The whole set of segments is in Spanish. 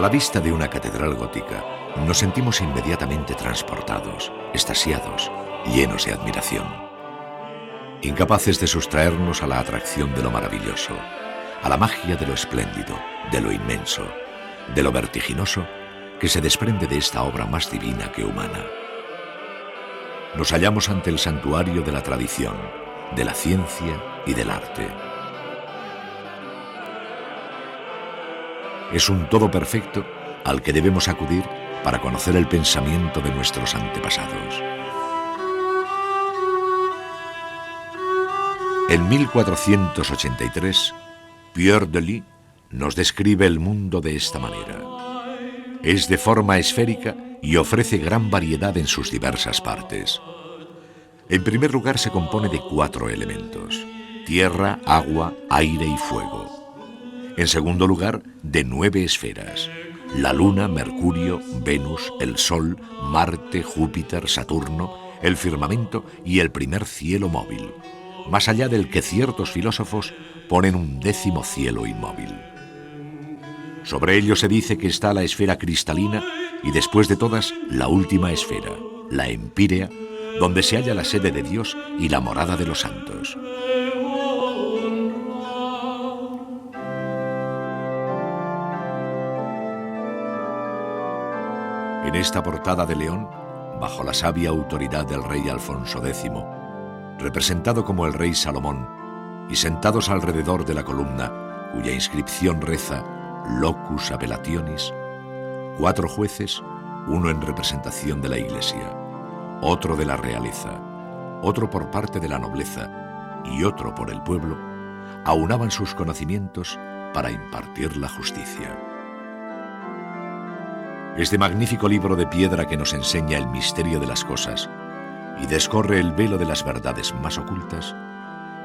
la vista de una catedral gótica, nos sentimos inmediatamente transportados, extasiados, llenos de admiración. Incapaces de sustraernos a la atracción de lo maravilloso, a la magia de lo espléndido, de lo inmenso, de lo vertiginoso que se desprende de esta obra más divina que humana. Nos hallamos ante el santuario de la tradición, de la ciencia y del arte. Es un todo perfecto al que debemos acudir para conocer el pensamiento de nuestros antepasados. En 1483, Pierre Delis nos describe el mundo de esta manera. Es de forma esférica y ofrece gran variedad en sus diversas partes. En primer lugar, se compone de 4 elementos: tierra, agua, aire y fuego. En segundo lugar, de 9 esferas: la Luna, Mercurio, Venus, el Sol, Marte, Júpiter, Saturno, el firmamento y el primer cielo móvil, más allá del que ciertos filósofos ponen un 10º cielo inmóvil. Sobre ello se dice que está la esfera cristalina y después de todas, la última esfera, la empírea, donde se halla la sede de Dios y la morada de los santos. En esta portada de león, bajo la sabia autoridad del rey Alfonso X, representado como el rey Salomón, y sentados alrededor de la columna, cuya inscripción reza Locus Appellationis, 4 jueces, uno en representación de la Iglesia, otro de la realeza, otro por parte de la nobleza y otro por el pueblo, aunaban sus conocimientos para impartir la justicia. Este magnífico libro de piedra que nos enseña el misterio de las cosas y descorre el velo de las verdades más ocultas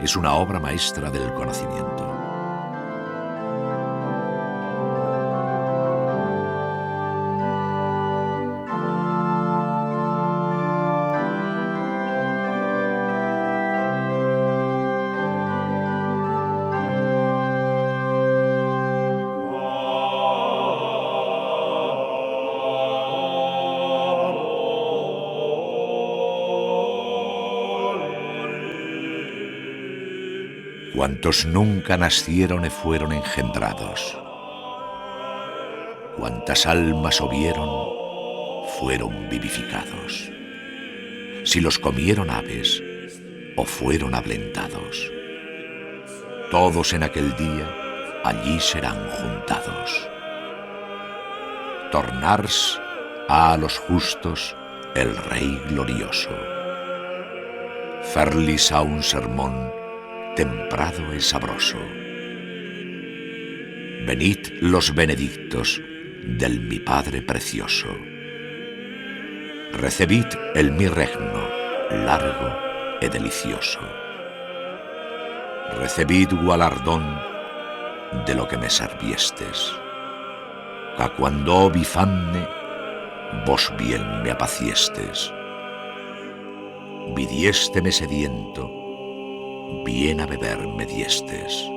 es una obra maestra del conocimiento. Cuantos nunca nacieron y fueron engendrados, cuantas almas ovieron, fueron vivificados. Si los comieron aves o fueron ablentados, todos en aquel día allí serán juntados. Tornars a los justos el Rey glorioso. Ferlis a un sermón temprado y sabroso. Venid los benedictos del mi Padre precioso. Recebid el mi regno largo y delicioso. Recebid gualardón de lo que me serviestes. A cuando vi famne, vos bien me apaciestes. Vidiésteme sediento, bien a beber me diestes.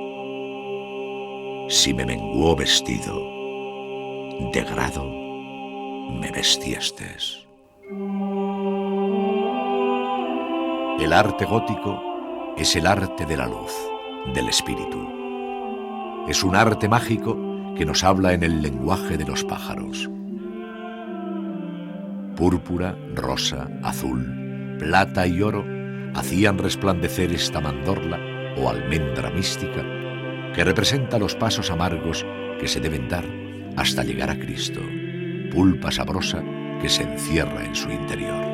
Si me menguó vestido, de grado me vestiestes. El arte gótico es el arte de la luz, del espíritu. Es un arte mágico que nos habla en el lenguaje de los pájaros. Púrpura, rosa, azul, plata y oro hacían resplandecer esta mandorla o almendra mística que representa los pasos amargos que se deben dar hasta llegar a Cristo, pulpa sabrosa que se encierra en su interior.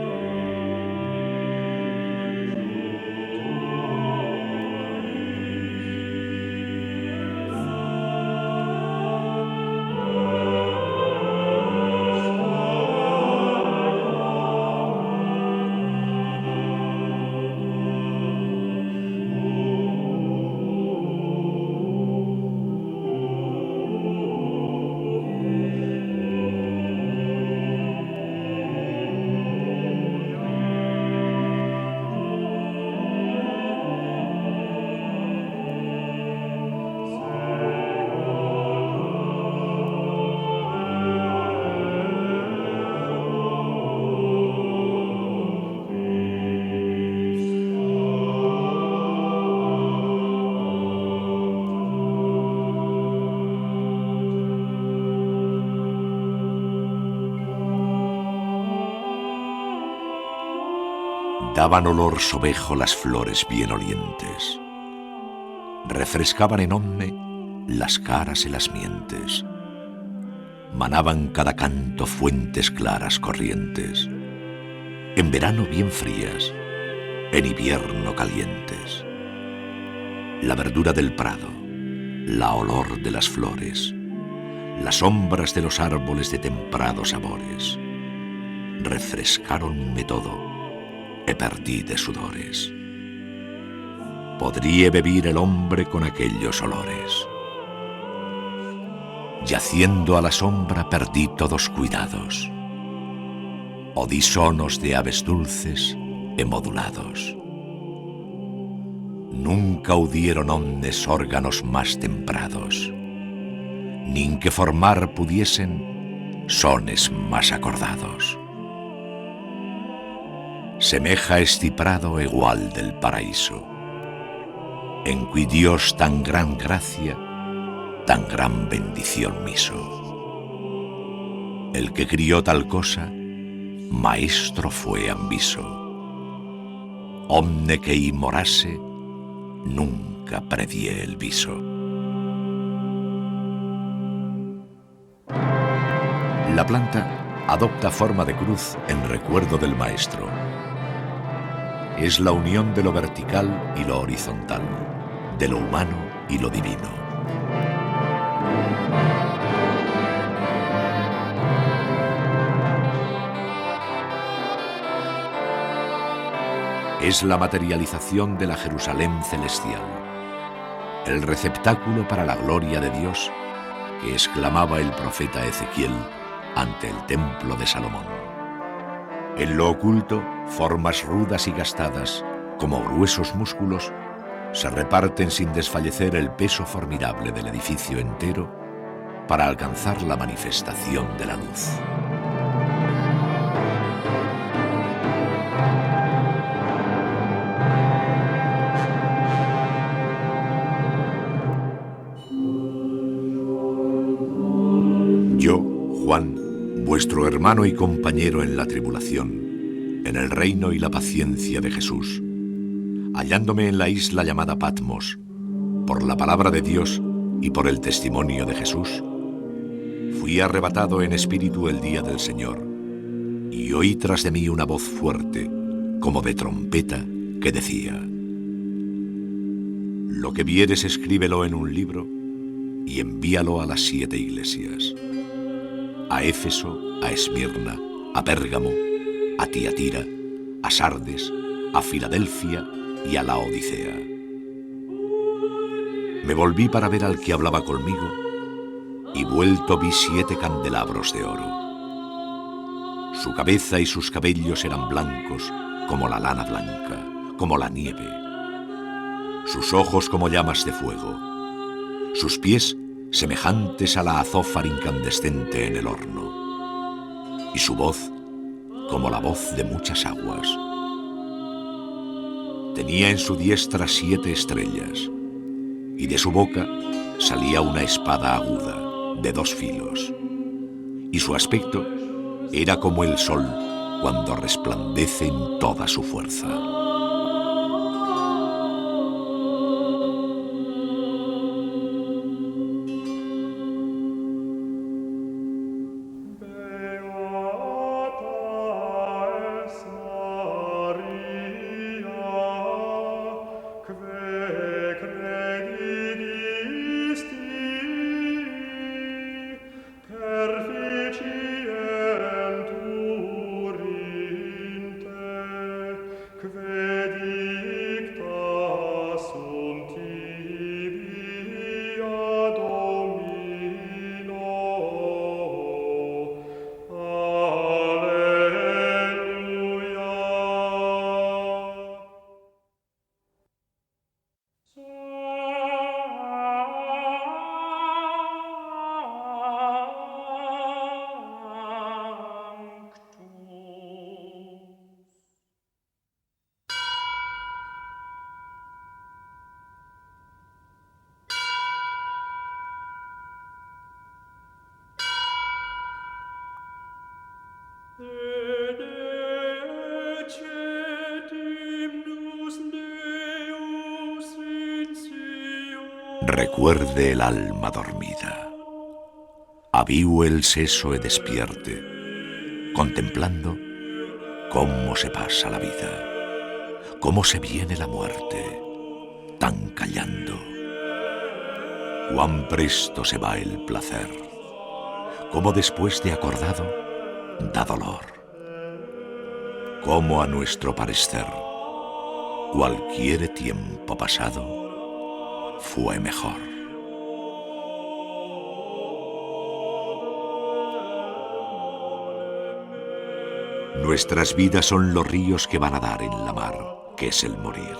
Daban olor sobejo las flores bien olientes. Refrescaban en onme las caras y las mientes. Manaban cada canto fuentes claras corrientes. En verano bien frías, en invierno calientes. La verdura del prado, la olor de las flores, las sombras de los árboles de temprados sabores, refrescaronme todo, e perdí de sudores. Podría vivir el hombre con aquellos olores. Yaciendo a la sombra perdí todos cuidados. Odí sonos de aves dulces e modulados. Nunca udieron ondes órganos más temprados, nin que formar pudiesen sones más acordados. Semeja este prado igual del paraíso, en cui Dios tan gran gracia, tan gran bendición miso. El que crió tal cosa, maestro fue ambiso. Omne que y morase, nunca predie el viso. La planta adopta forma de cruz en recuerdo del maestro. Es la unión de lo vertical y lo horizontal, de lo humano y lo divino. Es la materialización de la Jerusalén celestial, el receptáculo para la gloria de Dios que exclamaba el profeta Ezequiel ante el templo de Salomón. En lo oculto, formas rudas y gastadas, como gruesos músculos, se reparten sin desfallecer el peso formidable del edificio entero para alcanzar la manifestación de la luz. Yo, Juan, vuestro hermano y compañero en la tribulación, en el reino y la paciencia de Jesús, hallándome en la isla llamada Patmos, por la palabra de Dios y por el testimonio de Jesús, fui arrebatado en espíritu el día del Señor, y oí tras de mí una voz fuerte, como de trompeta, que decía: lo que vieres escríbelo en un libro y envíalo a las 7 iglesias: a Éfeso, a Esmirna, a Pérgamo, a Tiatira, a Sardes, a Filadelfia y a la Odisea. Me volví para ver al que hablaba conmigo, y vuelto vi 7 candelabros de oro. Su cabeza y sus cabellos eran blancos como la lana blanca, como la nieve. Sus ojos como llamas de fuego. Sus pies semejantes a la azófar incandescente en el horno. Y su voz como la voz de muchas aguas. Tenía en su diestra 7 estrellas, y de su boca salía una espada aguda, de 2 filos. Y su aspecto era como el sol cuando resplandece en toda su fuerza. Quae Recuerde el alma dormida, aviu el seso e despierte, contemplando cómo se pasa la vida, cómo se viene la muerte, tan callando. Cuán presto se va el placer, cómo después de acordado da dolor, cómo a nuestro parecer cualquier tiempo pasado fue mejor. Nuestras vidas son los ríos que van a dar en la mar, que es el morir.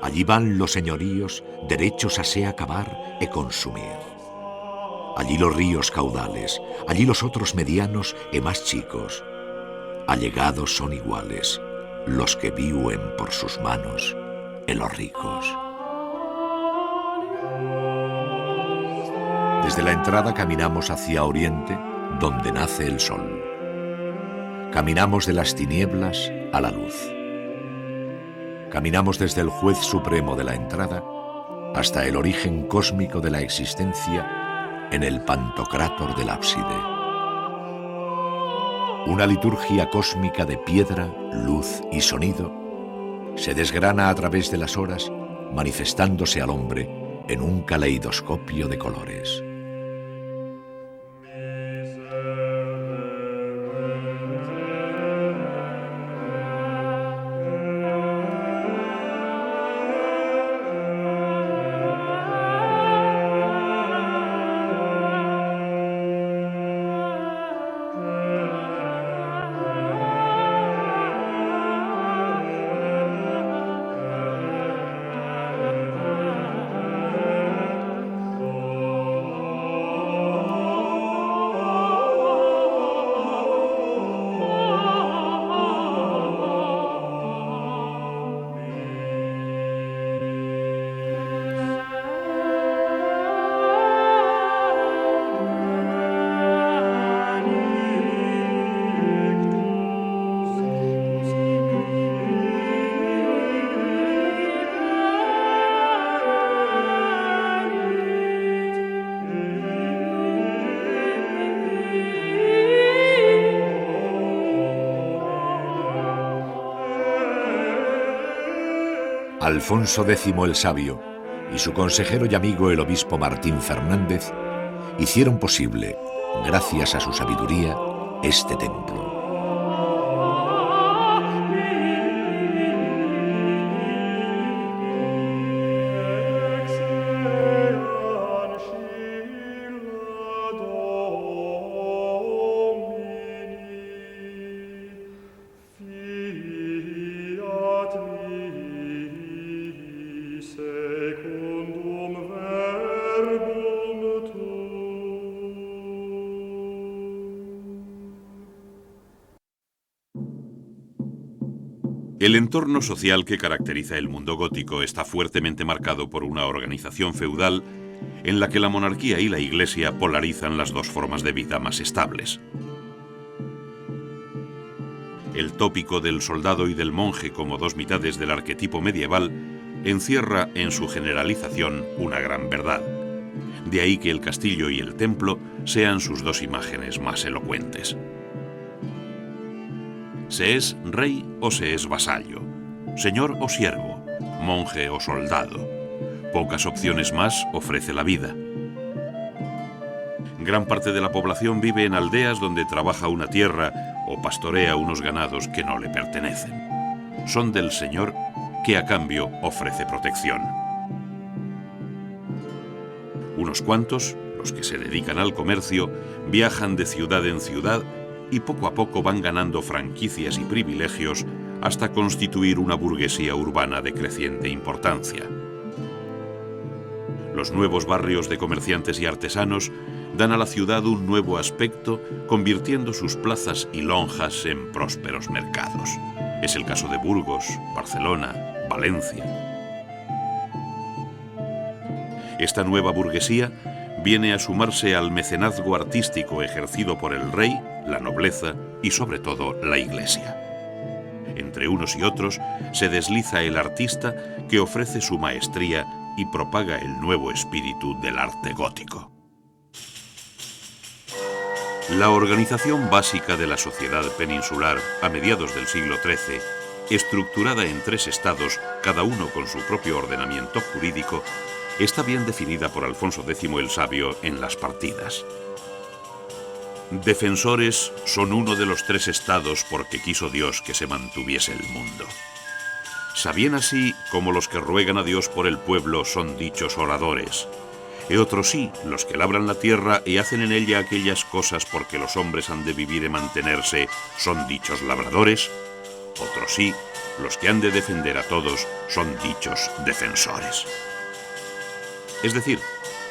Allí van los señoríos derechos a se acabar e consumir. Allí los ríos caudales, allí los otros medianos e más chicos. Allegados son iguales los que viuen por sus manos e los ricos. Desde la entrada caminamos hacia oriente, donde nace el sol. Caminamos de las tinieblas a la luz. Caminamos desde el juez supremo de la entrada hasta el origen cósmico de la existencia en el pantocrátor del ábside. Una liturgia cósmica de piedra, luz y sonido se desgrana a través de las horas, manifestándose al hombre en un caleidoscopio de colores. Alfonso X el Sabio y su consejero y amigo el obispo Martín Fernández hicieron posible, gracias a su sabiduría, este templo. El entorno social que caracteriza el mundo gótico está fuertemente marcado por una organización feudal en la que la monarquía y la Iglesia polarizan las dos formas de vida más estables. El tópico del soldado y del monje como dos mitades del arquetipo medieval encierra en su generalización una gran verdad. De ahí que el castillo y el templo sean sus dos imágenes más elocuentes. Se es rey o se es vasallo, señor o siervo, monje o soldado. Pocas opciones más ofrece la vida. Gran parte de la población vive en aldeas donde trabaja una tierra o pastorea unos ganados que no le pertenecen. Son del señor que a cambio ofrece protección. Unos cuantos, los que se dedican al comercio, viajan de ciudad en ciudad y poco a poco van ganando franquicias y privilegios hasta constituir una burguesía urbana de creciente importancia. Los nuevos barrios de comerciantes y artesanos dan a la ciudad un nuevo aspecto, convirtiendo sus plazas y lonjas en prósperos mercados. Es el caso de Burgos, Barcelona, Valencia. Esta nueva burguesía viene a sumarse al mecenazgo artístico ejercido por el rey, la nobleza y sobre todo la Iglesia. Entre unos y otros se desliza el artista que ofrece su maestría y propaga el nuevo espíritu del arte gótico. La organización básica de la sociedad peninsular a mediados del siglo XIII, estructurada en 3 estados, cada uno con su propio ordenamiento jurídico, está bien definida por Alfonso X el Sabio en las partidas. Defensores son uno de los 3 estados porque quiso Dios que se mantuviese el mundo. Sabien así como los que ruegan a Dios por el pueblo son dichos oradores. Y otros sí, los que labran la tierra y hacen en ella aquellas cosas porque los hombres han de vivir y mantenerse, son dichos labradores. Otros sí, los que han de defender a todos, son dichos defensores. Es decir,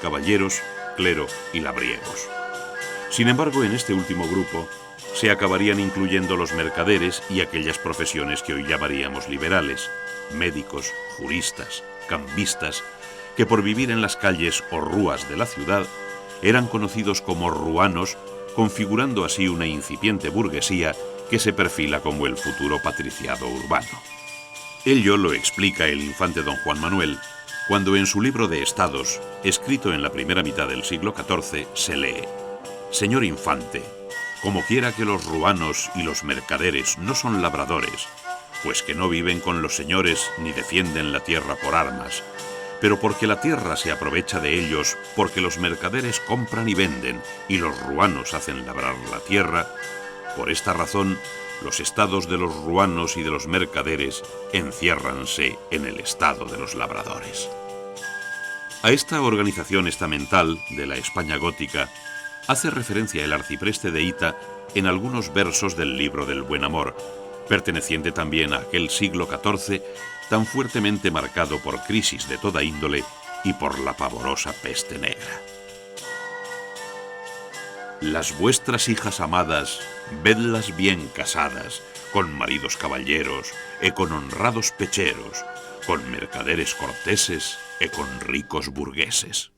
caballeros, clero y labriegos. Sin embargo, en este último grupo se acabarían incluyendo los mercaderes y aquellas profesiones que hoy llamaríamos liberales, médicos, juristas, cambistas, que por vivir en las calles o rúas de la ciudad eran conocidos como ruanos, configurando así una incipiente burguesía que se perfila como el futuro patriciado urbano. Ello lo explica el infante don Juan Manuel, cuando en su libro de Estados, escrito en la primera mitad del siglo XIV, se lee: «Señor infante, como quiera que los ruanos y los mercaderes no son labradores, pues que no viven con los señores ni defienden la tierra por armas, pero porque la tierra se aprovecha de ellos, porque los mercaderes compran y venden, y los ruanos hacen labrar la tierra, por esta razón, los estados de los ruanos y de los mercaderes enciérranse en el estado de los labradores». A esta organización estamental de la España gótica hace referencia el arcipreste de Hita en algunos versos del libro del Buen Amor, perteneciente también a aquel siglo XIV tan fuertemente marcado por crisis de toda índole y por la pavorosa peste negra. Las vuestras hijas amadas, vedlas bien casadas, con maridos caballeros, e con honrados pecheros, con mercaderes corteses, e con ricos burgueses.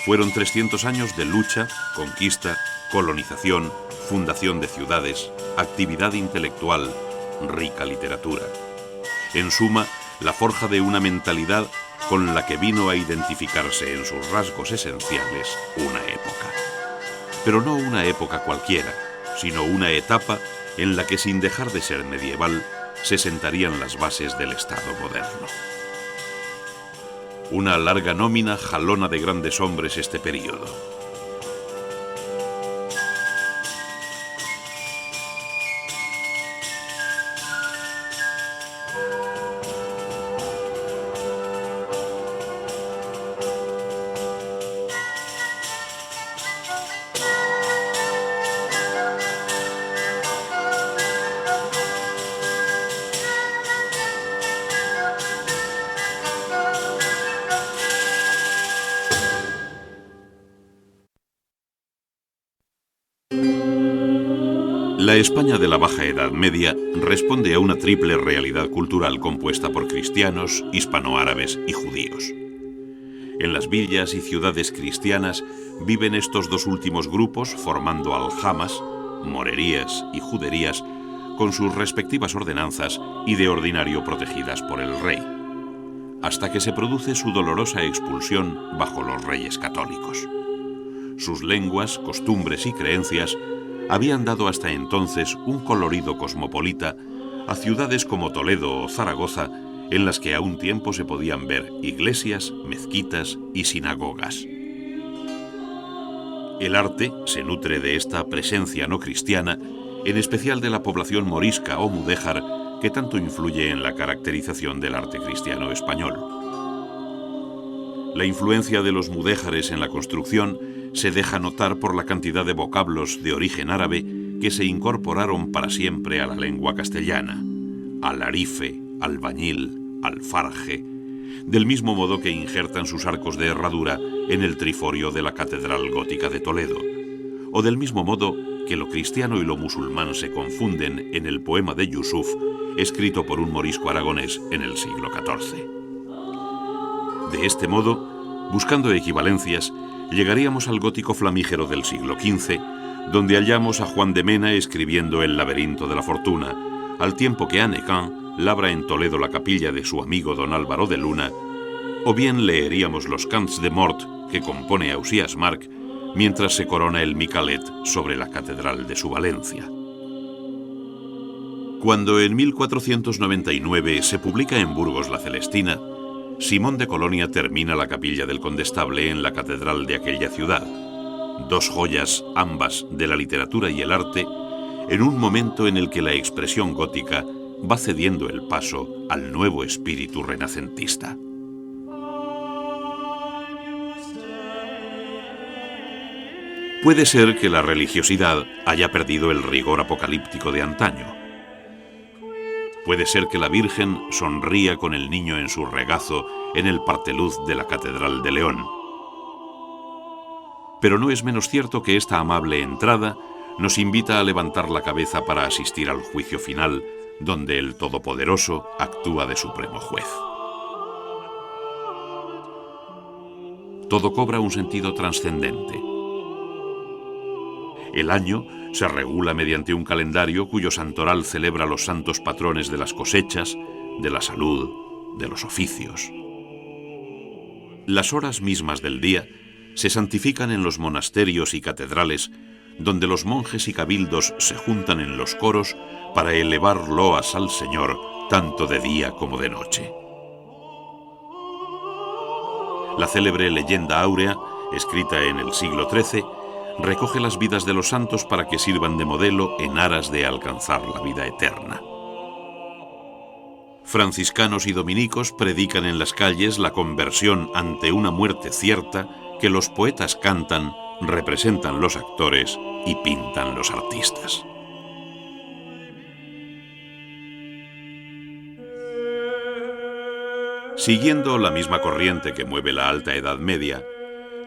Fueron 300 años de lucha, conquista, colonización, fundación de ciudades, actividad intelectual, rica literatura. En suma, la forja de una mentalidad con la que vino a identificarse en sus rasgos esenciales una época. Pero no una época cualquiera, sino una etapa en la que, sin dejar de ser medieval, se sentarían las bases del Estado moderno. Una larga nómina jalona de grandes hombres este período. La España de la Baja Edad Media responde a una triple realidad cultural compuesta por cristianos, hispanoárabes y judíos. En las villas y ciudades cristianas viven estos 2 últimos grupos formando aljamas, morerías y juderías con sus respectivas ordenanzas y de ordinario protegidas por el rey, hasta que se produce su dolorosa expulsión bajo los reyes católicos. Sus lenguas, costumbres y creencias habían dado hasta entonces un colorido cosmopolita a ciudades como Toledo o Zaragoza, en las que a un tiempo se podían ver iglesias, mezquitas y sinagogas. El arte se nutre de esta presencia no cristiana, en especial de la población morisca o mudéjar, que tanto influye en la caracterización del arte cristiano español. La influencia de los mudéjares en la construcción se deja notar por la cantidad de vocablos de origen árabe que se incorporaron para siempre a la lengua castellana: alarife, albañil, alfarje, del mismo modo que injertan sus arcos de herradura en el triforio de la Catedral Gótica de Toledo, o del mismo modo que lo cristiano y lo musulmán se confunden en el poema de Yusuf, escrito por un morisco aragonés en el siglo XIV. De este modo, buscando equivalencias, llegaríamos al gótico flamígero del siglo XV, donde hallamos a Juan de Mena escribiendo El laberinto de la fortuna, al tiempo que Anne Kant labra en Toledo la capilla de su amigo don Álvaro de Luna, o bien leeríamos los Cants de Mort que compone Ausiàs March mientras se corona el Micalet sobre la catedral de su Valencia. Cuando en 1499 se publica en Burgos la Celestina, Simón de Colonia termina la capilla del Condestable en la catedral de aquella ciudad, dos joyas ambas de la literatura y el arte, en un momento en el que la expresión gótica va cediendo el paso al nuevo espíritu renacentista. Puede ser que la religiosidad haya perdido el rigor apocalíptico de antaño. Puede ser que la Virgen sonría con el niño en su regazo en el parteluz de la Catedral de León. Pero no es menos cierto que esta amable entrada nos invita a levantar la cabeza para asistir al juicio final, donde el Todopoderoso actúa de supremo juez. Todo cobra un sentido trascendente. El año se regula mediante un calendario cuyo santoral celebra los santos patrones de las cosechas, de la salud, de los oficios. Las horas mismas del día se santifican en los monasterios y catedrales, donde los monjes y cabildos se juntan en los coros para elevar loas al Señor, tanto de día como de noche. La célebre leyenda áurea, escrita en el siglo XIII, recoge las vidas de los santos para que sirvan de modelo en aras de alcanzar la vida eterna. Franciscanos y dominicos predican en las calles la conversión ante una muerte cierta que los poetas cantan, representan los actores y pintan los artistas. Siguiendo la misma corriente que mueve la Alta Edad Media,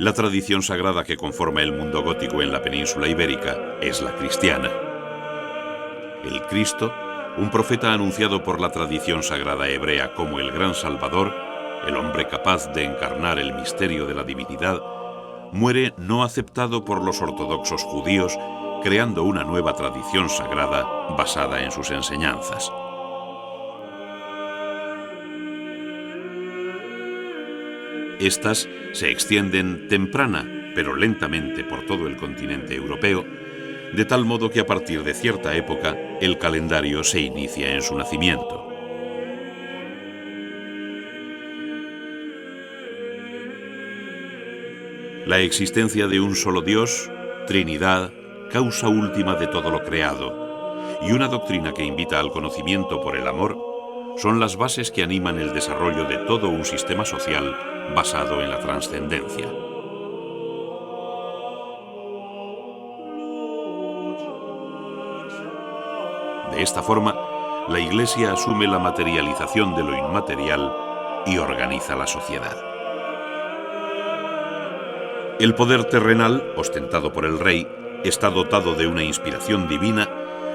la tradición sagrada que conforma el mundo gótico en la península ibérica es la cristiana. El Cristo, un profeta anunciado por la tradición sagrada hebrea como el gran Salvador, el hombre capaz de encarnar el misterio de la divinidad, muere no aceptado por los ortodoxos judíos, creando una nueva tradición sagrada basada en sus enseñanzas. Estas se extienden temprana, pero lentamente por todo el continente europeo, de tal modo que a partir de cierta época el calendario se inicia en su nacimiento. La existencia de un solo Dios, Trinidad, causa última de todo lo creado, y una doctrina que invita al conocimiento por el amor, son las bases que animan el desarrollo de todo un sistema social basado en la trascendencia. De esta forma, la Iglesia asume la materialización de lo inmaterial y organiza la sociedad. El poder terrenal, ostentado por el rey, está dotado de una inspiración divina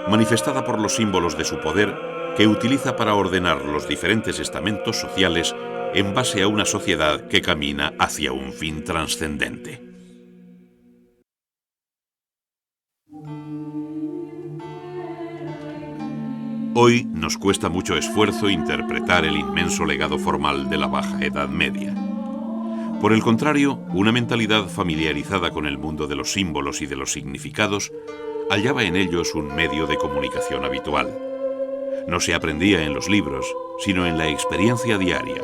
manifestada por los símbolos de su poder que utiliza para ordenar los diferentes estamentos sociales en base a una sociedad que camina hacia un fin trascendente. Hoy nos cuesta mucho esfuerzo interpretar el inmenso legado formal de la Baja Edad Media. Por el contrario, una mentalidad familiarizada con el mundo de los símbolos y de los significados hallaba en ellos un medio de comunicación habitual. No se aprendía en los libros, sino en la experiencia diaria.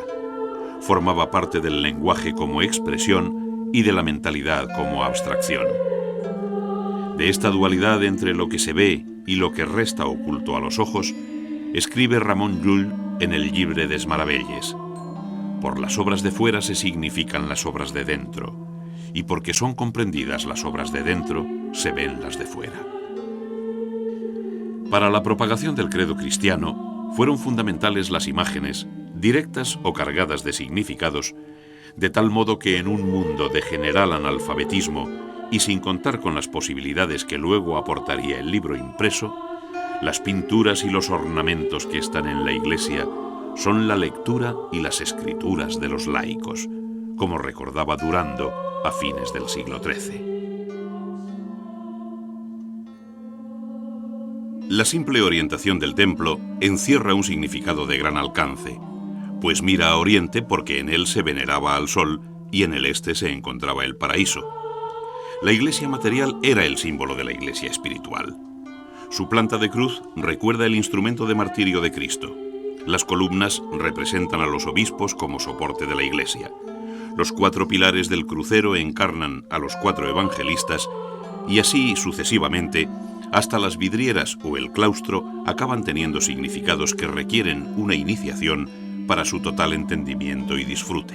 Formaba parte del lenguaje como expresión y de la mentalidad como abstracción. De esta dualidad entre lo que se ve y lo que resta oculto a los ojos, escribe Ramon Llull en el Llibre des Meravelles. Por las obras de fuera se significan las obras de dentro, y porque son comprendidas las obras de dentro, se ven las de fuera. Para la propagación del credo cristiano, fueron fundamentales las imágenes, directas o cargadas de significados, de tal modo que en un mundo de general analfabetismo y sin contar con las posibilidades que luego aportaría el libro impreso, las pinturas y los ornamentos que están en la Iglesia son la lectura y las escrituras de los laicos, como recordaba Durando a fines del siglo XIII. La simple orientación del templo encierra un significado de gran alcance, pues mira a oriente porque en él se veneraba al sol y en el este se encontraba el paraíso. La iglesia material era el símbolo de la iglesia espiritual. Su planta de cruz recuerda el instrumento de martirio de Cristo. Las columnas representan a los obispos como soporte de la iglesia. Los 4 pilares del crucero encarnan a los 4 evangelistas y así sucesivamente, hasta las vidrieras o el claustro acaban teniendo significados que requieren una iniciación para su total entendimiento y disfrute.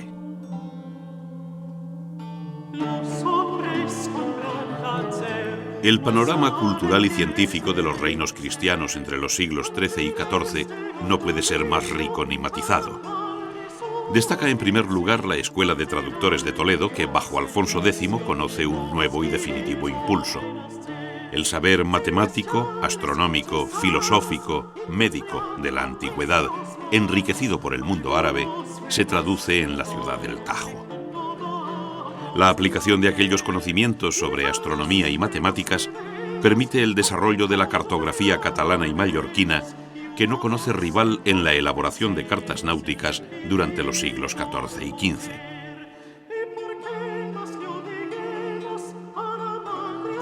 El panorama cultural y científico de los reinos cristianos entre los siglos XIII y XIV no puede ser más rico ni matizado. Destaca en primer lugar la Escuela de Traductores de Toledo, que bajo Alfonso X conoce un nuevo y definitivo impulso. El saber matemático, astronómico, filosófico, médico de la antigüedad, enriquecido por el mundo árabe, se traduce en la ciudad del Tajo. La aplicación de aquellos conocimientos sobre astronomía y matemáticas permite el desarrollo de la cartografía catalana y mallorquina, que no conoce rival en la elaboración de cartas náuticas durante los siglos XIV y XV.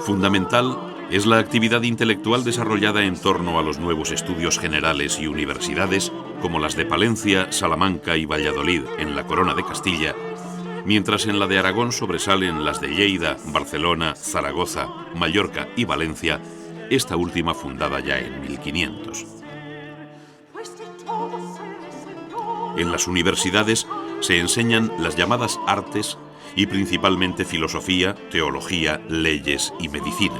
Fundamental es la actividad intelectual desarrollada en torno a los nuevos estudios generales y universidades, como las de Palencia, Salamanca y Valladolid en la Corona de Castilla, mientras en la de Aragón sobresalen las de Lleida, Barcelona, Zaragoza, Mallorca y Valencia, esta última fundada ya en 1500. En las universidades se enseñan las llamadas artes y principalmente filosofía, teología, leyes y medicina.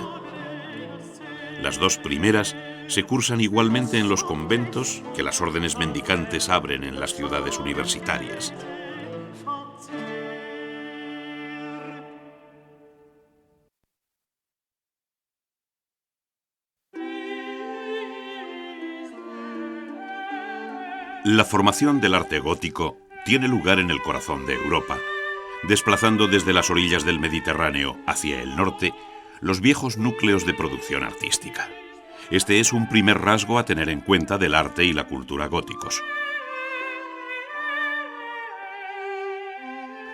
Las 2 primeras se cursan igualmente en los conventos que las órdenes mendicantes abren en las ciudades universitarias. La formación del arte gótico tiene lugar en el corazón de Europa, desplazando desde las orillas del Mediterráneo hacia el norte los viejos núcleos de producción artística. Este es un primer rasgo a tener en cuenta del arte y la cultura góticos.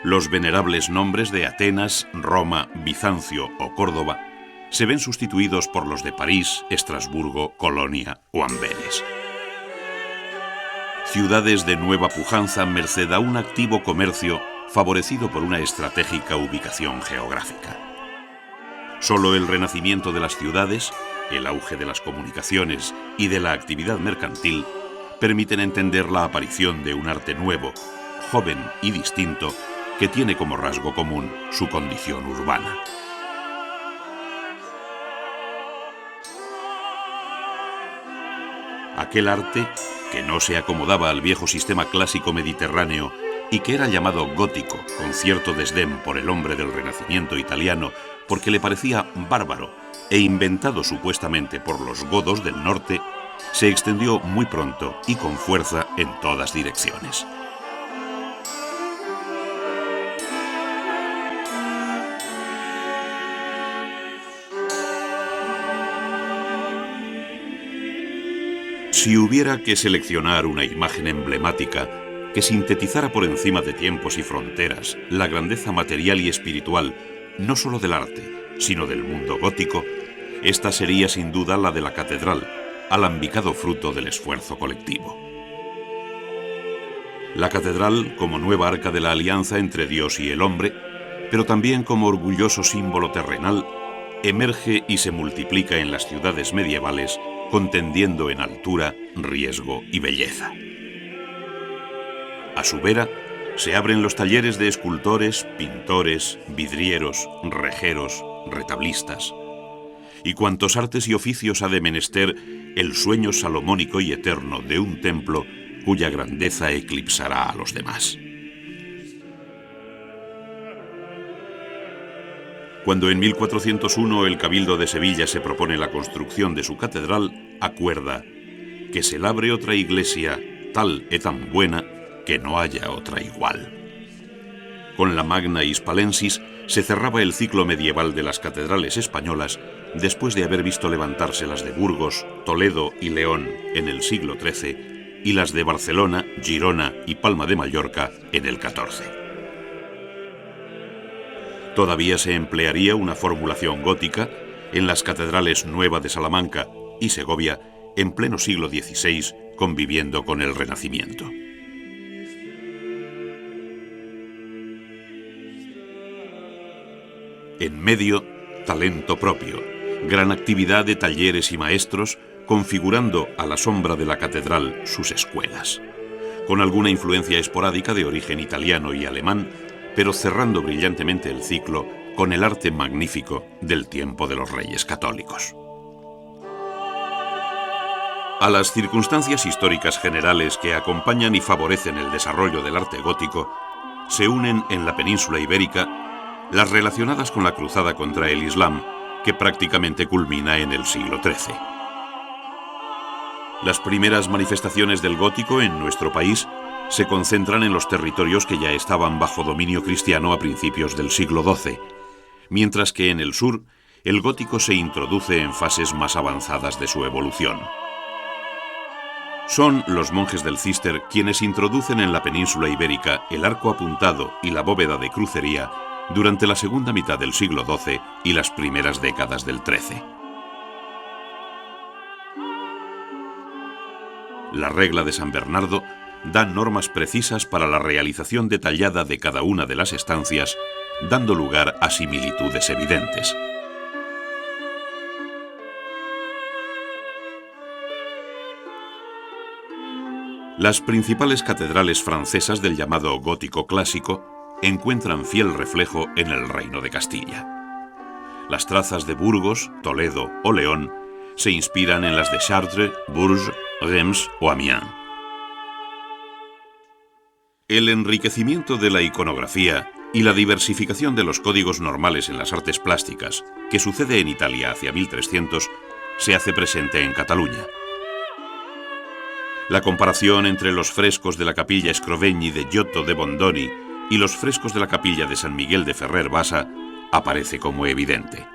Los venerables nombres de Atenas, Roma, Bizancio o Córdoba se ven sustituidos por los de París, Estrasburgo, Colonia o Amberes. Ciudades de nueva pujanza merced a un activo comercio favorecido por una estratégica ubicación geográfica. Solo el renacimiento de las ciudades, el auge de las comunicaciones y de la actividad mercantil permiten entender la aparición de un arte nuevo, joven y distinto, que tiene como rasgo común su condición urbana. Aquel arte que no se acomodaba al viejo sistema clásico mediterráneo y que era llamado gótico con cierto desdén por el hombre del Renacimiento italiano porque le parecía bárbaro e inventado supuestamente por los godos del norte, se extendió muy pronto y con fuerza en todas direcciones. Si hubiera que seleccionar una imagen emblemática que sintetizara por encima de tiempos y fronteras la grandeza material y espiritual, no solo del arte, sino del mundo gótico, esta sería sin duda la de la catedral, alambicado fruto del esfuerzo colectivo. La catedral como nueva arca de la alianza entre Dios y el hombre, pero también como orgulloso símbolo terrenal, emerge y se multiplica en las ciudades medievales, contendiendo en altura, riesgo y belleza. A su vera se abren los talleres de escultores, pintores, vidrieros, rejeros, retablistas, y cuantos artes y oficios ha de menester el sueño salomónico y eterno de un templo cuya grandeza eclipsará a los demás. Cuando en 1401 el Cabildo de Sevilla se propone la construcción de su catedral, acuerda que se labre otra iglesia tal e tan buena que no haya otra igual. Con la Magna Hispalensis se cerraba el ciclo medieval de las catedrales españolas después de haber visto levantarse las de Burgos, Toledo y León en el siglo XIII y las de Barcelona, Girona y Palma de Mallorca en el XIV. Todavía se emplearía una formulación gótica en las catedrales Nueva de Salamanca y Segovia en pleno siglo XVI, conviviendo con el Renacimiento. En medio, talento propio, gran actividad de talleres y maestros, configurando a la sombra de la catedral sus escuelas, con alguna influencia esporádica de origen italiano y alemán, pero cerrando brillantemente el ciclo con el arte magnífico del tiempo de los Reyes Católicos. A las circunstancias históricas generales que acompañan y favorecen el desarrollo del arte gótico, se unen en la península ibérica las relacionadas con la cruzada contra el Islam, que prácticamente culmina en el siglo XIII. Las primeras manifestaciones del gótico en nuestro país se concentran en los territorios que ya estaban bajo dominio cristiano a principios del siglo XII, mientras que en el sur el gótico se introduce en fases más avanzadas de su evolución. Son los monjes del Císter quienes introducen en la península ibérica el arco apuntado y la bóveda de crucería durante la segunda mitad del siglo XII y las primeras décadas del XIII. La regla de San Bernardo da normas precisas para la realización detallada de cada una de las estancias, dando lugar a similitudes evidentes. Las principales catedrales francesas del llamado gótico clásico encuentran fiel reflejo en el Reino de Castilla. Las trazas de Burgos, Toledo o León se inspiran en las de Chartres, Bourges, Reims o Amiens. El enriquecimiento de la iconografía y la diversificación de los códigos normales en las artes plásticas, que sucede en Italia hacia 1300, se hace presente en Cataluña. La comparación entre los frescos de la capilla Scrovegni de Giotto de Bondoni y los frescos de la capilla de San Miguel de Ferrer Bassa aparece como evidente.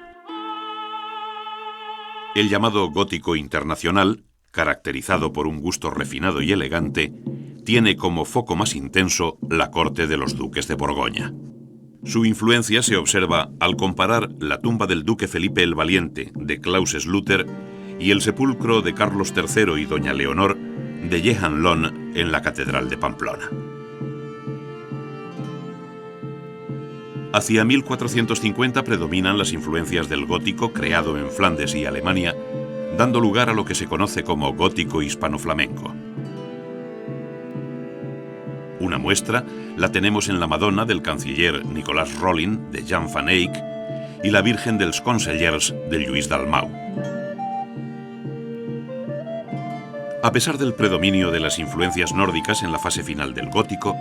El llamado gótico internacional, caracterizado por un gusto refinado y elegante, tiene como foco más intenso la corte de los duques de Borgoña. Su influencia se observa al comparar la tumba del duque Felipe el Valiente de Claus Sluter y el sepulcro de Carlos III y doña Leonor de Jehan Lon en la Catedral de Pamplona. Hacia 1450 predominan las influencias del gótico creado en Flandes y Alemania, dando lugar a lo que se conoce como gótico hispano-flamenco. Una muestra la tenemos en la Madonna del canciller Nicolas Rolin de Jan van Eyck y la Virgen dels Consellers de Lluís Dalmau. A pesar del predominio de las influencias nórdicas en la fase final del gótico,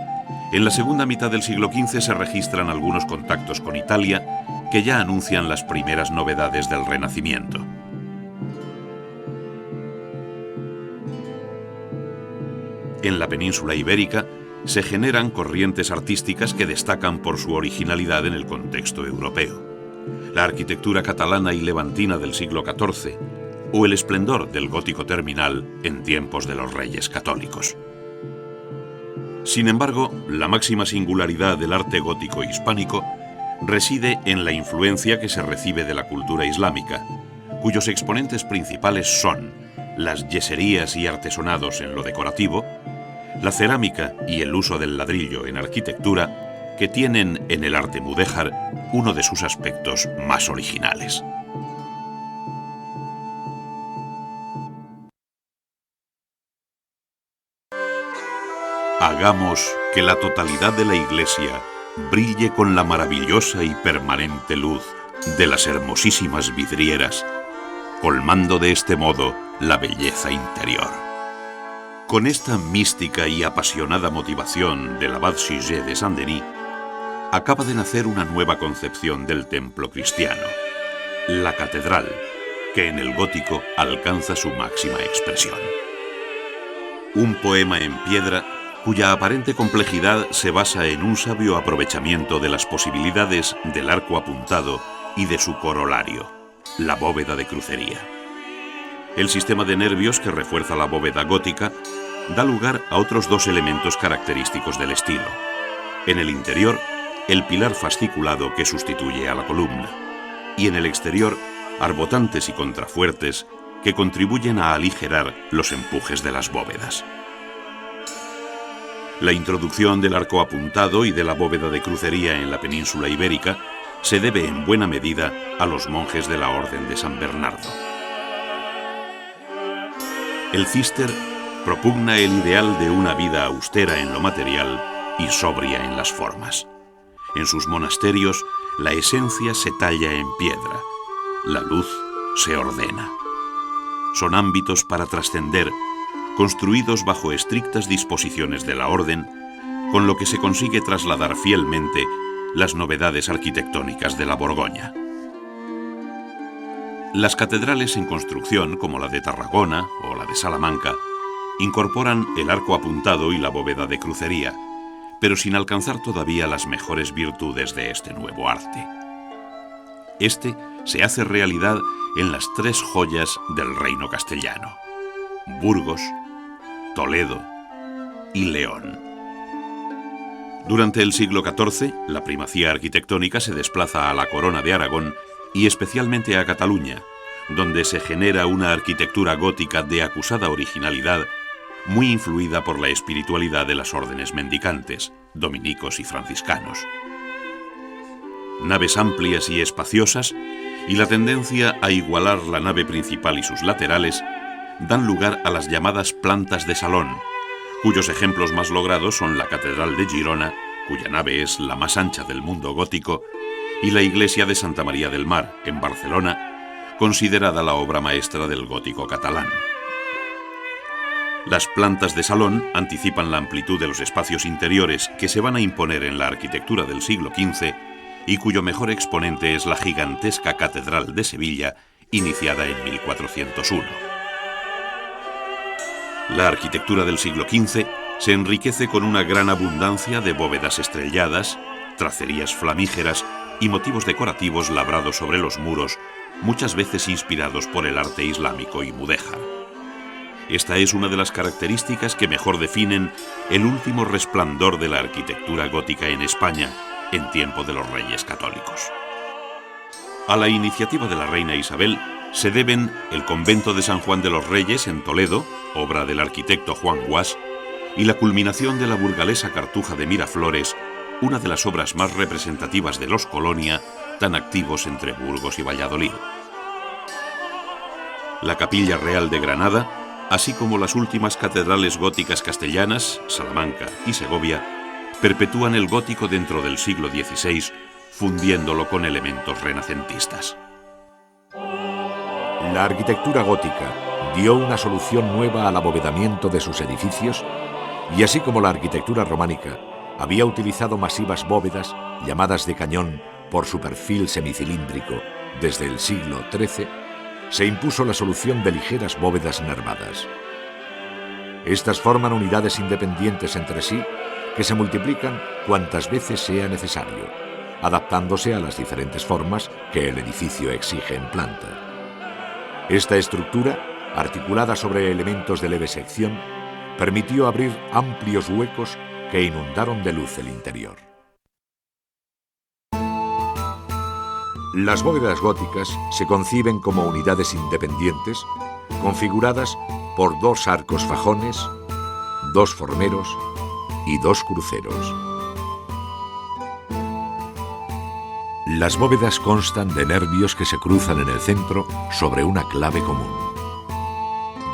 en la segunda mitad del siglo XV se registran algunos contactos con Italia que ya anuncian las primeras novedades del Renacimiento. En la península ibérica se generan corrientes artísticas que destacan por su originalidad en el contexto europeo. La arquitectura catalana y levantina del siglo XIV o el esplendor del gótico terminal en tiempos de los Reyes Católicos. Sin embargo, la máxima singularidad del arte gótico hispánico reside en la influencia que se recibe de la cultura islámica, cuyos exponentes principales son las yeserías y artesonados en lo decorativo, la cerámica y el uso del ladrillo en arquitectura, que tienen en el arte mudéjar uno de sus aspectos más originales. Hagamos que la totalidad de la Iglesia brille con la maravillosa y permanente luz de las hermosísimas vidrieras, colmando de este modo la belleza interior. Con esta mística y apasionada motivación del abad Suger de Saint-Denis, acaba de nacer una nueva concepción del templo cristiano, la catedral, que en el gótico alcanza su máxima expresión. Un poema en piedra cuya aparente complejidad se basa en un sabio aprovechamiento de las posibilidades del arco apuntado y de su corolario, la bóveda de crucería. El sistema de nervios que refuerza la bóveda gótica da lugar a otros dos elementos característicos del estilo. En el interior, el pilar fasciculado que sustituye a la columna, y en el exterior, arbotantes y contrafuertes que contribuyen a aligerar los empujes de las bóvedas. La introducción del arco apuntado y de la bóveda de crucería en la península ibérica se debe en buena medida a los monjes de la Orden de San Bernardo. El Cister propugna el ideal de una vida austera en lo material y sobria en las formas. En sus monasterios, la esencia se talla en piedra, la luz se ordena. Son ámbitos para trascender, construidos bajo estrictas disposiciones de la orden, con lo que se consigue trasladar fielmente las novedades arquitectónicas de la Borgoña. Las catedrales en construcción, como la de Tarragona o la de Salamanca, incorporan el arco apuntado y la bóveda de crucería, pero sin alcanzar todavía las mejores virtudes de este nuevo arte. Este se hace realidad en las tres joyas del reino castellano: Burgos, Toledo y León. Durante el siglo XIV, la primacía arquitectónica se desplaza a la corona de Aragón y especialmente a Cataluña, donde se genera una arquitectura gótica de acusada originalidad, muy influida por la espiritualidad de las órdenes mendicantes, dominicos y franciscanos. Naves amplias y espaciosas y la tendencia a igualar la nave principal y sus laterales dan lugar a las llamadas plantas de salón, cuyos ejemplos más logrados son la Catedral de Girona, cuya nave es la más ancha del mundo gótico, y la iglesia de Santa María del Mar, en Barcelona, considerada la obra maestra del gótico catalán. Las plantas de salón anticipan la amplitud de los espacios interiores que se van a imponer en la arquitectura del siglo XV y cuyo mejor exponente es la gigantesca Catedral de Sevilla, iniciada en 1401. La arquitectura del siglo XV se enriquece con una gran abundancia de bóvedas estrelladas, tracerías flamígeras y motivos decorativos labrados sobre los muros, muchas veces inspirados por el arte islámico y mudéjar. Esta es una de las características que mejor definen el último resplandor de la arquitectura gótica en España en tiempo de los Reyes Católicos. A la iniciativa de la reina Isabel se deben el convento de San Juan de los Reyes en Toledo, obra del arquitecto Juan Guas, y la culminación de la burgalesa Cartuja de Miraflores, una de las obras más representativas de los Colonia, tan activos entre Burgos y Valladolid. La Capilla Real de Granada, así como las últimas catedrales góticas castellanas, Salamanca y Segovia, perpetúan el gótico dentro del siglo XVI, fundiéndolo con elementos renacentistas. La arquitectura gótica dio una solución nueva al abovedamiento de sus edificios y así como la arquitectura románica había utilizado masivas bóvedas llamadas de cañón por su perfil semicilíndrico desde el siglo XIII, se impuso la solución de ligeras bóvedas nervadas. Estas forman unidades independientes entre sí que se multiplican cuantas veces sea necesario, adaptándose a las diferentes formas que el edificio exige en planta. Esta estructura, articulada sobre elementos de leve sección, permitió abrir amplios huecos que inundaron de luz el interior. Las bóvedas góticas se conciben como unidades independientes, configuradas por dos arcos fajones, dos formeros y dos cruceros. Las bóvedas constan de nervios que se cruzan en el centro sobre una clave común.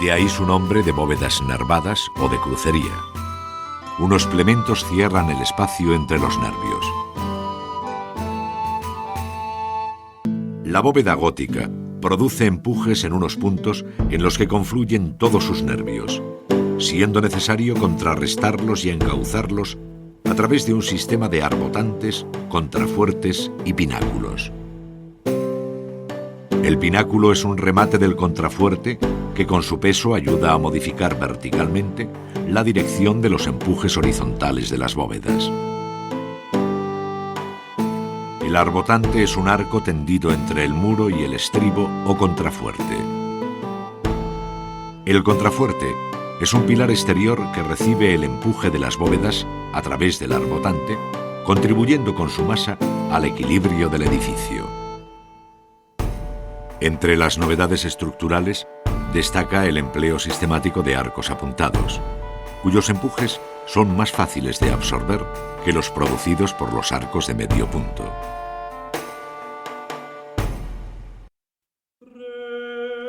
De ahí su nombre de bóvedas nervadas o de crucería. Unos plementos cierran el espacio entre los nervios. La bóveda gótica produce empujes en unos puntos en los que confluyen todos sus nervios, siendo necesario contrarrestarlos y encauzarlos a través de un sistema de arbotantes, contrafuertes y pináculos. El pináculo es un remate del contrafuerte que con su peso ayuda a modificar verticalmente la dirección de los empujes horizontales de las bóvedas. El arbotante es un arco tendido entre el muro y el estribo o contrafuerte. El contrafuerte es un pilar exterior que recibe el empuje de las bóvedas a través del arbotante, contribuyendo con su masa al equilibrio del edificio. Entre las novedades estructurales destaca el empleo sistemático de arcos apuntados, cuyos empujes son más fáciles de absorber que los producidos por los arcos de medio punto.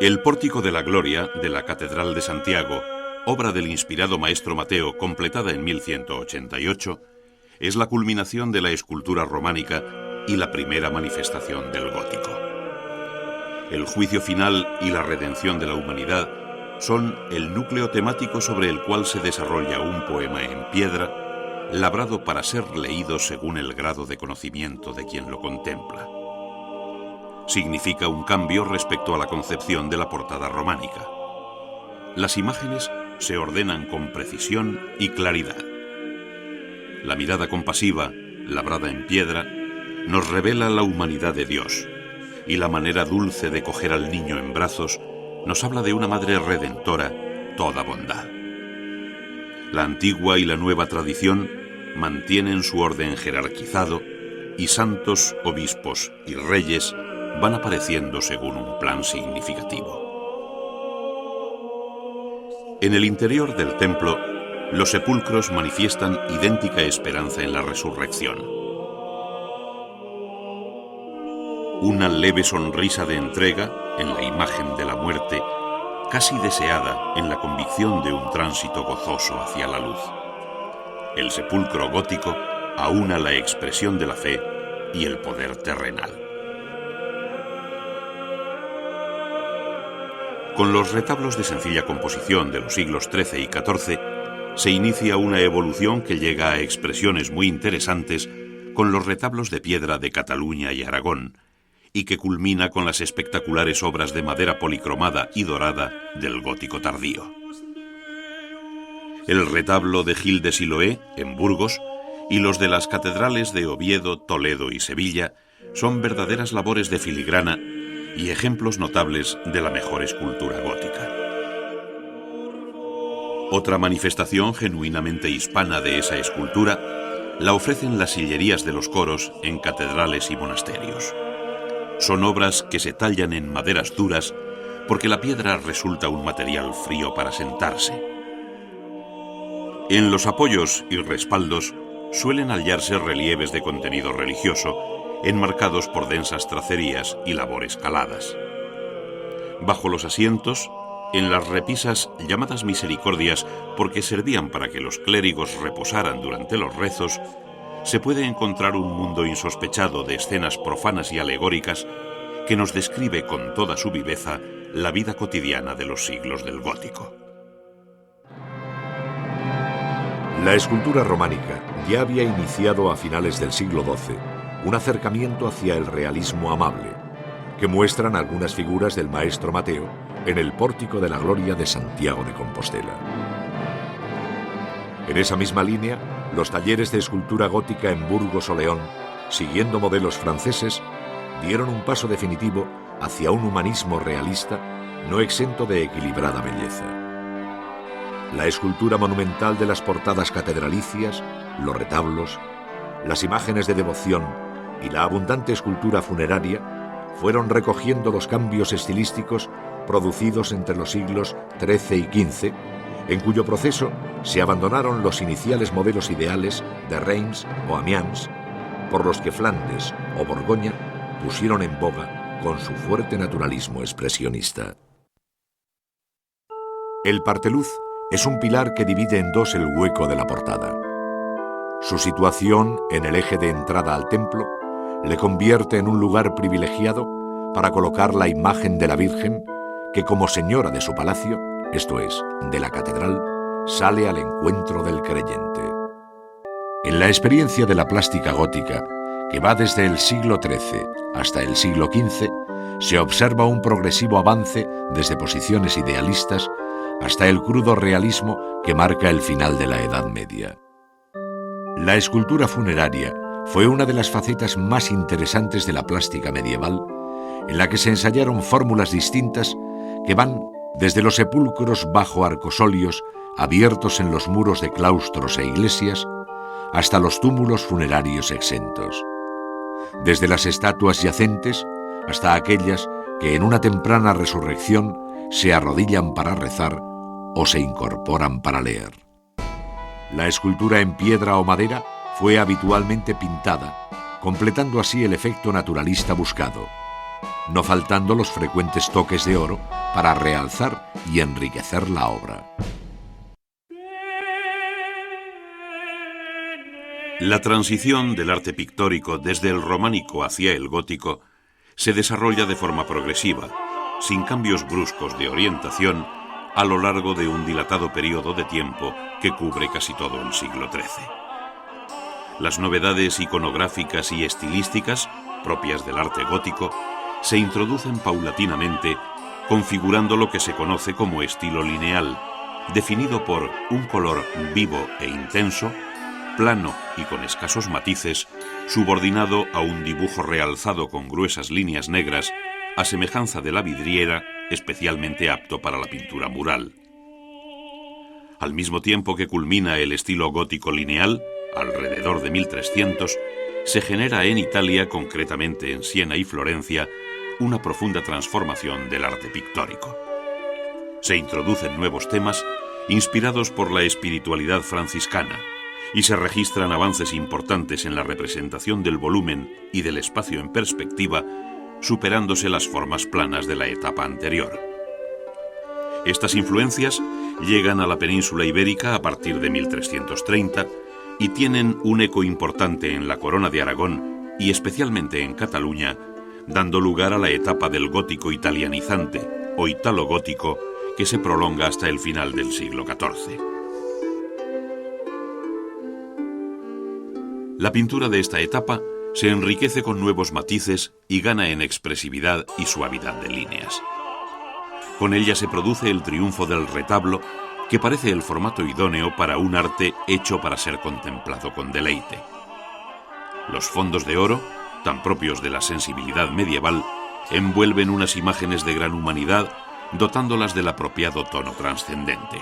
El Pórtico de la Gloria de la Catedral de Santiago, obra del inspirado maestro Mateo completada en 1188, es la culminación de la escultura románica y la primera manifestación del gótico. El juicio final y la redención de la humanidad son el núcleo temático sobre el cual se desarrolla un poema en piedra, labrado para ser leído según el grado de conocimiento de quien lo contempla. Significa un cambio respecto a la concepción de la portada románica. Las imágenes se ordenan con precisión y claridad. La mirada compasiva, labrada en piedra, nos revela la humanidad de Dios, y la manera dulce de coger al niño en brazos nos habla de una madre redentora, toda bondad. La antigua y la nueva tradición mantienen su orden jerarquizado y santos, obispos y reyes van apareciendo según un plan significativo. En el interior del templo, los sepulcros manifiestan idéntica esperanza en la resurrección. Una leve sonrisa de entrega en la imagen de la muerte, casi deseada en la convicción de un tránsito gozoso hacia la luz. El sepulcro gótico aúna la expresión de la fe y el poder terrenal. Con los retablos de sencilla composición de los siglos XIII y XIV, se inicia una evolución que llega a expresiones muy interesantes con los retablos de piedra de Cataluña y Aragón, y que culmina con las espectaculares obras de madera policromada y dorada del gótico tardío. El retablo de Gil de Siloé, en Burgos, y los de las catedrales de Oviedo, Toledo y Sevilla son verdaderas labores de filigrana y ejemplos notables de la mejor escultura gótica. Otra manifestación genuinamente hispana de esa escultura la ofrecen las sillerías de los coros en catedrales y monasterios. Son obras que se tallan en maderas duras porque la piedra resulta un material frío para sentarse. En los apoyos y respaldos suelen hallarse relieves de contenido religioso, enmarcados por densas tracerías y labores caladas. Bajo los asientos, en las repisas llamadas misericordias porque servían para que los clérigos reposaran durante los rezos, se puede encontrar un mundo insospechado de escenas profanas y alegóricas que nos describe con toda su viveza la vida cotidiana de los siglos del gótico. La escultura románica ya había iniciado a finales del siglo XII un acercamiento hacia el realismo amable, que muestran algunas figuras del maestro Mateo en el Pórtico de la Gloria de Santiago de Compostela. En esa misma línea, los talleres de escultura gótica en Burgos o León, siguiendo modelos franceses, dieron un paso definitivo hacia un humanismo realista no exento de equilibrada belleza. La escultura monumental de las portadas catedralicias, los retablos, las imágenes de devoción y la abundante escultura funeraria fueron recogiendo los cambios estilísticos producidos entre los siglos XIII y XV, en cuyo proceso se abandonaron los iniciales modelos ideales de Reims o Amiens, por los que Flandes o Borgoña pusieron en boga con su fuerte naturalismo expresionista. El parteluz es un pilar que divide en dos el hueco de la portada. Su situación en el eje de entrada al templo le convierte en un lugar privilegiado para colocar la imagen de la Virgen que, como señora de su palacio, esto es, de la catedral, sale al encuentro del creyente. En la experiencia de la plástica gótica, que va desde el siglo XIII hasta el siglo XV, se observa un progresivo avance desde posiciones idealistas hasta el crudo realismo que marca el final de la Edad Media. La escultura funeraria fue una de las facetas más interesantes de la plástica medieval, en la que se ensayaron fórmulas distintas que van desde los sepulcros bajo arcosolios abiertos en los muros de claustros e iglesias hasta los túmulos funerarios exentos. Desde las estatuas yacentes hasta aquellas que en una temprana resurrección se arrodillan para rezar o se incorporan para leer. La escultura en piedra o madera fue habitualmente pintada, completando así el efecto naturalista buscado, no faltando los frecuentes toques de oro para realzar y enriquecer la obra. La transición del arte pictórico desde el románico hacia el gótico se desarrolla de forma progresiva, sin cambios bruscos de orientación, a lo largo de un dilatado periodo de tiempo que cubre casi todo el siglo XIII. Las novedades iconográficas y estilísticas, propias del arte gótico, se introducen paulatinamente, configurando lo que se conoce como estilo lineal, definido por un color vivo e intenso, plano y con escasos matices, subordinado a un dibujo realzado con gruesas líneas negras, a semejanza de la vidriera, especialmente apto para la pintura mural. Al mismo tiempo que culmina el estilo gótico lineal, alrededor de 1300, se genera en Italia, concretamente en Siena y Florencia, una profunda transformación del arte pictórico. Se introducen nuevos temas inspirados por la espiritualidad franciscana y se registran avances importantes en la representación del volumen y del espacio en perspectiva, superándose las formas planas de la etapa anterior. Estas influencias llegan a la península ibérica a partir de 1330 y tienen un eco importante en la Corona de Aragón y especialmente en Cataluña, dando lugar a la etapa del gótico italianizante o italogótico que se prolonga hasta el final del siglo XIV. La pintura de esta etapa se enriquece con nuevos matices y gana en expresividad y suavidad de líneas. Con ella se produce el triunfo del retablo, que parece el formato idóneo para un arte hecho para ser contemplado con deleite. Los fondos de oro, tan propios de la sensibilidad medieval, envuelven unas imágenes de gran humanidad, dotándolas del apropiado tono trascendente.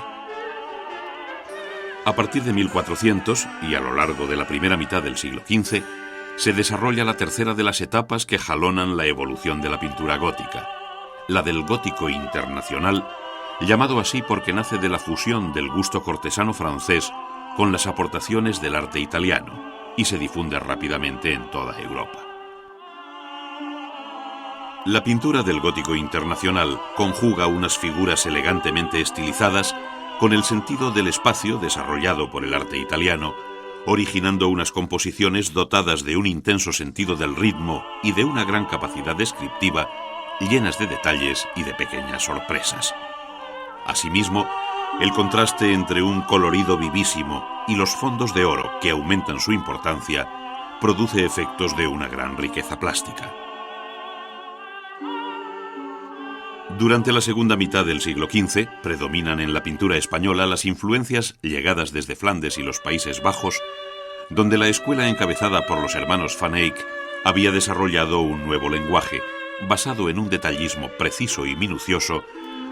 A partir de 1400 y a lo largo de la primera mitad del siglo XV, se desarrolla la tercera de las etapas que jalonan la evolución de la pintura gótica, la del gótico internacional, llamado así porque nace de la fusión del gusto cortesano francés con las aportaciones del arte italiano y se difunde rápidamente en toda Europa. La pintura del gótico internacional conjuga unas figuras elegantemente estilizadas con el sentido del espacio desarrollado por el arte italiano, originando unas composiciones dotadas de un intenso sentido del ritmo y de una gran capacidad descriptiva, llenas de detalles y de pequeñas sorpresas. Asimismo, el contraste entre un colorido vivísimo y los fondos de oro que aumentan su importancia produce efectos de una gran riqueza plástica. Durante la segunda mitad del siglo XV, predominan en la pintura española las influencias llegadas desde Flandes y los Países Bajos, donde la escuela encabezada por los hermanos Van Eyck había desarrollado un nuevo lenguaje, basado en un detallismo preciso y minucioso,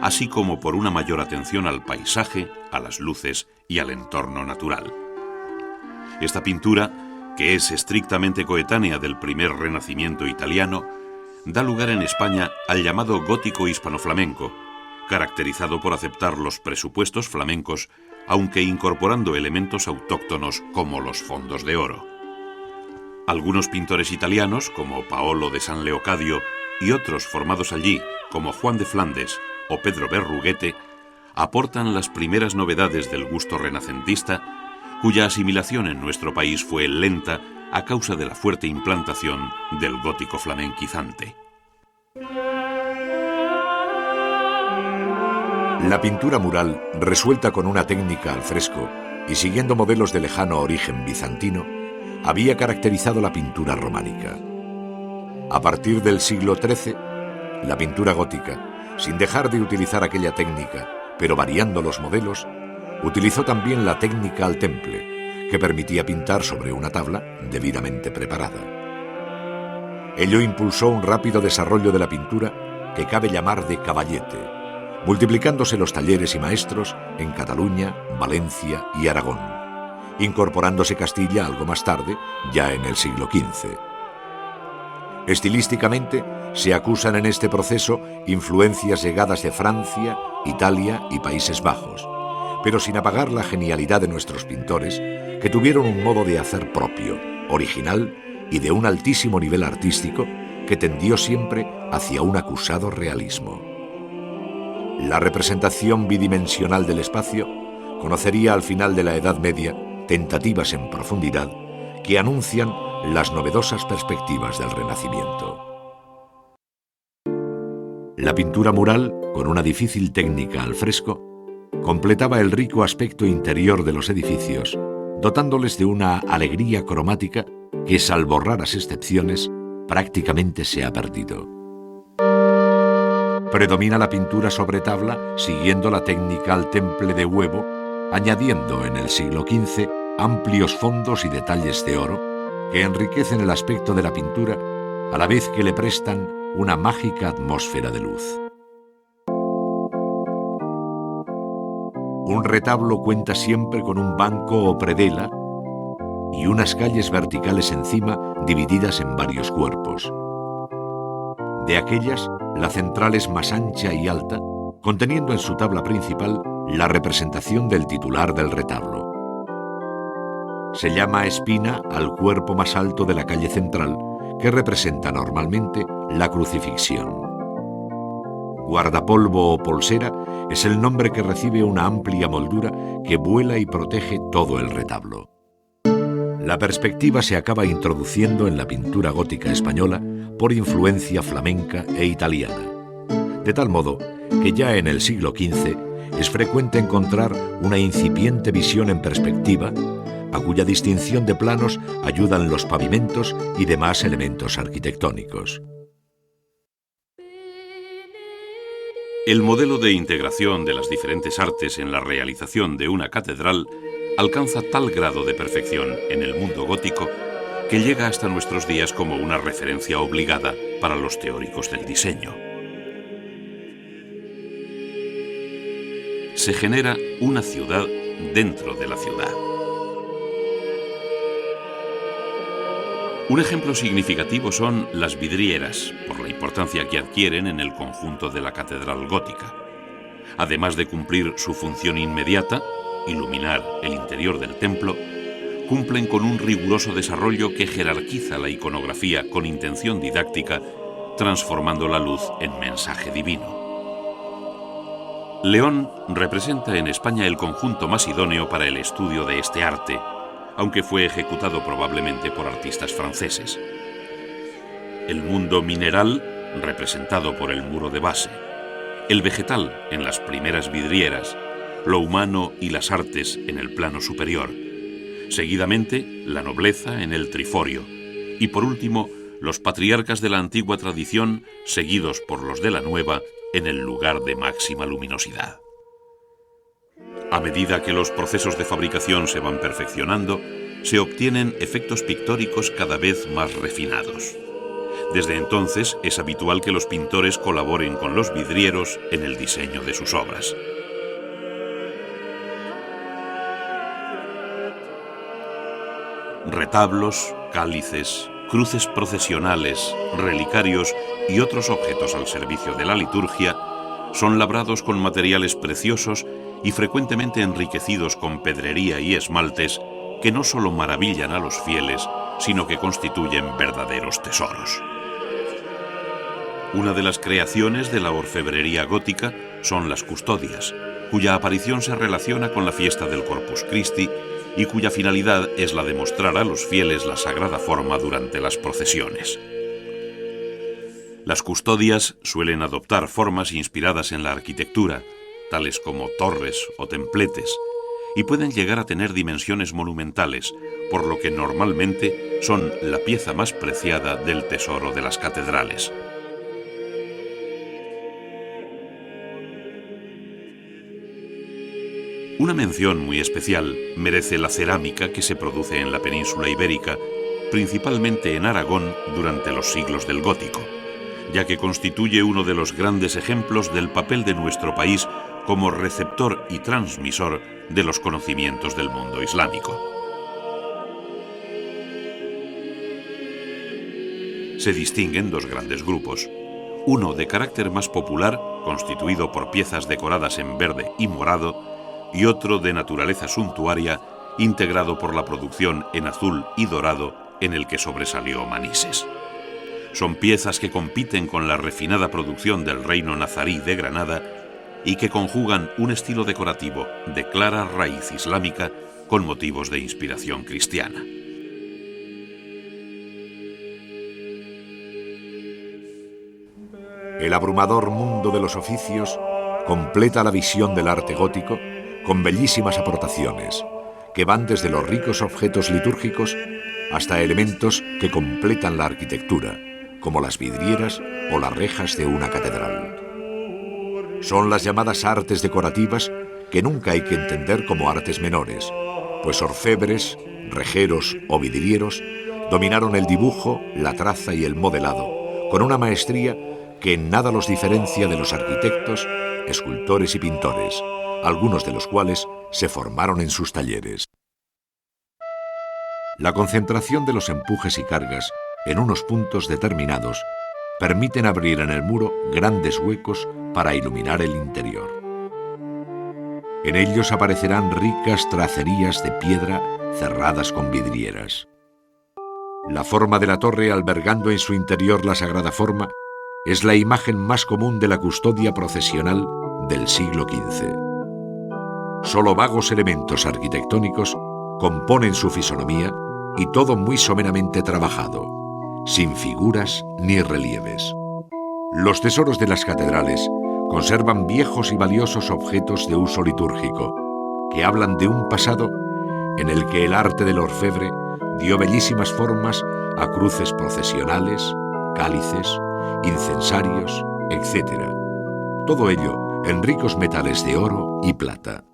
así como por una mayor atención al paisaje, a las luces y al entorno natural. Esta pintura, que es estrictamente coetánea del primer Renacimiento italiano, da lugar en España al llamado gótico hispano-flamenco, caracterizado por aceptar los presupuestos flamencos, aunque incorporando elementos autóctonos como los fondos de oro. Algunos pintores italianos, como Paolo de San Leocadio, y otros formados allí, como Juan de Flandes o Pedro Berruguete, aportan las primeras novedades del gusto renacentista, cuya asimilación en nuestro país fue lenta a causa de la fuerte implantación del gótico flamenquizante. La pintura mural, resuelta con una técnica al fresco y siguiendo modelos de lejano origen bizantino, había caracterizado la pintura románica. A partir del siglo XIII, la pintura gótica, sin dejar de utilizar aquella técnica, pero variando los modelos, utilizó también la técnica al temple, que permitía pintar sobre una tabla debidamente preparada. Ello impulsó un rápido desarrollo de la pintura que cabe llamar de caballete, multiplicándose los talleres y maestros en Cataluña, Valencia y Aragón, incorporándose Castilla algo más tarde, ya en el siglo XV. Estilísticamente, se acusan en este proceso influencias llegadas de Francia, Italia y Países Bajos, pero sin apagar la genialidad de nuestros pintores, que tuvieron un modo de hacer propio, original y de un altísimo nivel artístico que tendió siempre hacia un acusado realismo. La representación bidimensional del espacio conocería al final de la Edad Media tentativas en profundidad que anuncian las novedosas perspectivas del Renacimiento. La pintura mural, con una difícil técnica al fresco, completaba el rico aspecto interior de los edificios, dotándoles de una alegría cromática que, salvo raras excepciones, prácticamente se ha perdido. Predomina la pintura sobre tabla siguiendo la técnica al temple de huevo, añadiendo en el siglo XV amplios fondos y detalles de oro que enriquecen el aspecto de la pintura a la vez que le prestan una mágica atmósfera de luz. Un retablo cuenta siempre con un banco o predela y unas calles verticales encima divididas en varios cuerpos. De aquellas, la central es más ancha y alta, conteniendo en su tabla principal la representación del titular del retablo. Se llama espina al cuerpo más alto de la calle central, que representa normalmente la crucifixión. Guardapolvo o polsera es el nombre que recibe una amplia moldura que vuela y protege todo el retablo. La perspectiva se acaba introduciendo en la pintura gótica española por influencia flamenca e italiana, de tal modo que ya en el siglo XV es frecuente encontrar una incipiente visión en perspectiva, a cuya distinción de planos ayudan los pavimentos y demás elementos arquitectónicos. El modelo de integración de las diferentes artes en la realización de una catedral alcanza tal grado de perfección en el mundo gótico que llega hasta nuestros días como una referencia obligada para los teóricos del diseño. Se genera una ciudad dentro de la ciudad. Un ejemplo significativo son las vidrieras, por la importancia que adquieren en el conjunto de la catedral gótica. Además de cumplir su función inmediata, iluminar el interior del templo, cumplen con un riguroso desarrollo que jerarquiza la iconografía con intención didáctica, transformando la luz en mensaje divino. León representa en España el conjunto más idóneo para el estudio de este arte, aunque fue ejecutado probablemente por artistas franceses. El mundo mineral, representado por el muro de base, el vegetal en las primeras vidrieras, lo humano y las artes en el plano superior, seguidamente la nobleza en el triforio y por último los patriarcas de la antigua tradición seguidos por los de la nueva en el lugar de máxima luminosidad. A medida que los procesos de fabricación se van perfeccionando, se obtienen efectos pictóricos cada vez más refinados. Desde entonces es habitual que los pintores colaboren con los vidrieros en el diseño de sus obras. Retablos, cálices, cruces procesionales, relicarios y otros objetos al servicio de la liturgia son labrados con materiales preciosos y frecuentemente enriquecidos con pedrería y esmaltes que no solo maravillan a los fieles, sino que constituyen verdaderos tesoros. Una de las creaciones de la orfebrería gótica son las custodias, cuya aparición se relaciona con la fiesta del Corpus Christi y cuya finalidad es la de mostrar a los fieles la sagrada forma durante las procesiones. Las custodias suelen adoptar formas inspiradas en la arquitectura, tales como torres o templetes, y pueden llegar a tener dimensiones monumentales, por lo que normalmente son la pieza más preciada del tesoro de las catedrales. Una mención muy especial merece la cerámica que se produce en la península ibérica, principalmente en Aragón durante los siglos del Gótico, ya que constituye uno de los grandes ejemplos del papel de nuestro país como receptor y transmisor de los conocimientos del mundo islámico. Se distinguen dos grandes grupos, uno de carácter más popular, constituido por piezas decoradas en verde y morado, y otro de naturaleza suntuaria, integrado por la producción en azul y dorado, en el que sobresalió Manises. Son piezas que compiten con la refinada producción del reino nazarí de Granada y que conjugan un estilo decorativo de clara raíz islámica con motivos de inspiración cristiana. El abrumador mundo de los oficios completa la visión del arte gótico con bellísimas aportaciones que van desde los ricos objetos litúrgicos hasta elementos que completan la arquitectura, como las vidrieras o las rejas de una catedral. Son las llamadas artes decorativas que nunca hay que entender como artes menores, pues orfebres, rejeros o vidrieros dominaron el dibujo, la traza y el modelado con una maestría que en nada los diferencia de los arquitectos, escultores y pintores, algunos de los cuales se formaron en sus talleres. La concentración de los empujes y cargas en unos puntos determinados permiten abrir en el muro grandes huecos para iluminar el interior. En ellos aparecerán ricas tracerías de piedra cerradas con vidrieras. La forma de la torre albergando en su interior la sagrada forma es la imagen más común de la custodia procesional del siglo XV. Solo vagos elementos arquitectónicos componen su fisonomía y todo muy someramente trabajado, sin figuras ni relieves. Los tesoros de las catedrales conservan viejos y valiosos objetos de uso litúrgico, que hablan de un pasado en el que el arte del orfebre dio bellísimas formas a cruces procesionales, cálices, incensarios, etc. Todo ello en ricos metales de oro y plata.